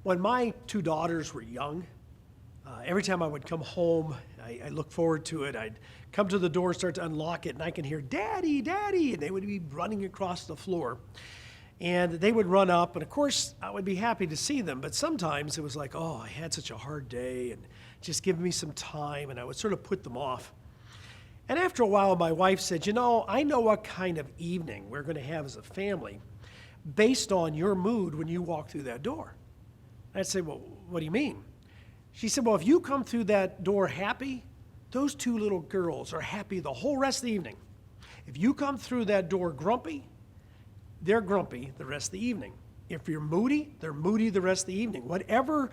When my two daughters were young, every time I would come home, I look forward to it. I'd come to the door, start to unlock it, and I can hear, "Daddy, Daddy," and they would be running across the floor. And they would run up, and of course, I would be happy to see them, but sometimes it was like, oh, I had such a hard day, and just give me some time, and I would sort of put them off. And after a while, my wife said, I know what kind of evening we're going to have as a family based on your mood when you walk through that door. I'd say, well, what do you mean? She said, well, if you come through that door happy, those two little girls are happy the whole rest of the evening. If you come through that door grumpy, they're grumpy the rest of the evening. If you're moody, they're moody the rest of the evening. Whatever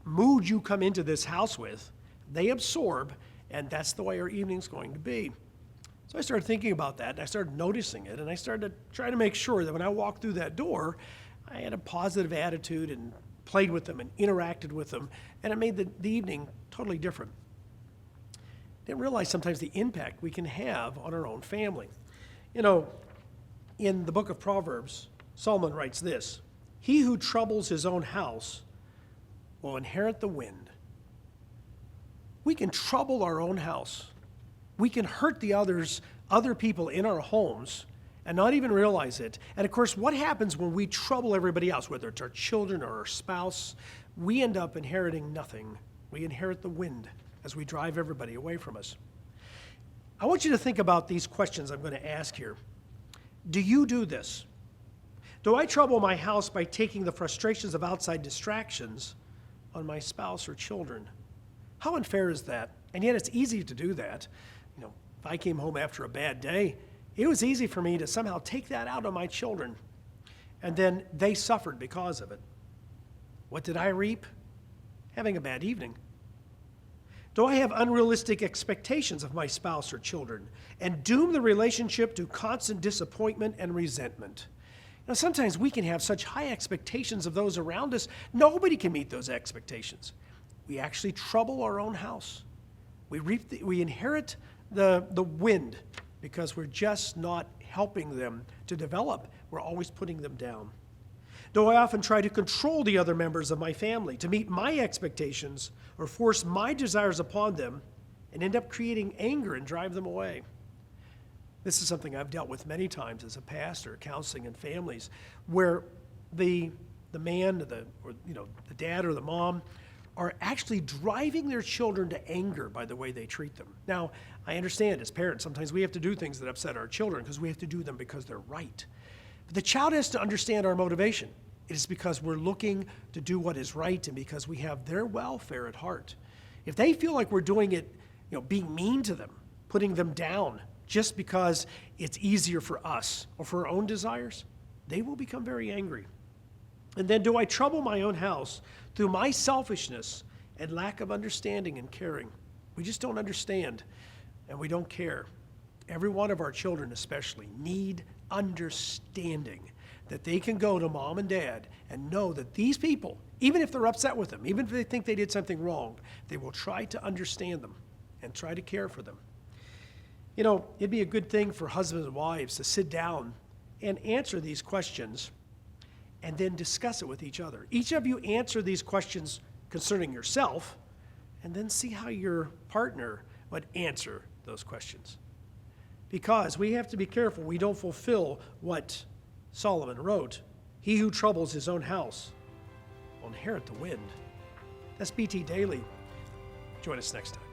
mood you come into this house with, they absorb, and that's the way our evening's going to be. So I started thinking about that, and I started noticing it, and I started to try to make sure that when I walked through that door, I had a positive attitude and played with them and interacted with them, and it made the evening totally different. Didn't realize sometimes the impact we can have on our own family. In the book of Proverbs, Solomon writes this: "He who troubles his own house will inherit the wind." We can trouble our own house. We can hurt the other people in our homes and not even realize it. And of course, what happens when we trouble everybody else, whether it's our children or our spouse? We end up inheriting nothing. We inherit the wind as we drive everybody away from us. I want you to think about these questions I'm going to ask here. Do you do this? Do I trouble my house by taking the frustrations of outside distractions on my spouse or children? How unfair is that? And yet it's easy to do that. If I came home after a bad day, it was easy for me to somehow take that out on my children. And then they suffered because of it. What did I reap? Having a bad evening. Do I have unrealistic expectations of my spouse or children and doom the relationship to constant disappointment and resentment? Sometimes we can have such high expectations of those around us, nobody can meet those expectations. We actually trouble our own house. We inherit the wind because we're just not helping them to develop. We're always putting them down. Do I often try to control the other members of my family to meet my expectations or force my desires upon them and end up creating anger and drive them away? This is something I've dealt with many times as a pastor, counseling in families, where the man, the dad or the mom are actually driving their children to anger by the way they treat them. Now, I understand as parents, sometimes we have to do things that upset our children because we have to do them because they're right. But the child has to understand our motivation. It is because we're looking to do what is right and because we have their welfare at heart. If they feel like we're doing it, being mean to them, putting them down just because it's easier for us or for our own desires, they will become very angry. And then do I trouble my own house through my selfishness and lack of understanding and caring? We just don't understand and we don't care. Every one of our children especially need understanding that they can go to mom and dad and know that these people, even if they're upset with them, even if they think they did something wrong, they will try to understand them and try to care for them. It'd be a good thing for husbands and wives to sit down and answer these questions and then discuss it with each other. Each of you answer these questions concerning yourself and then see how your partner would answer those questions. Because we have to be careful we don't fulfill what Solomon wrote. He who troubles his own house will inherit the wind. That's BT Daily. Join us next time.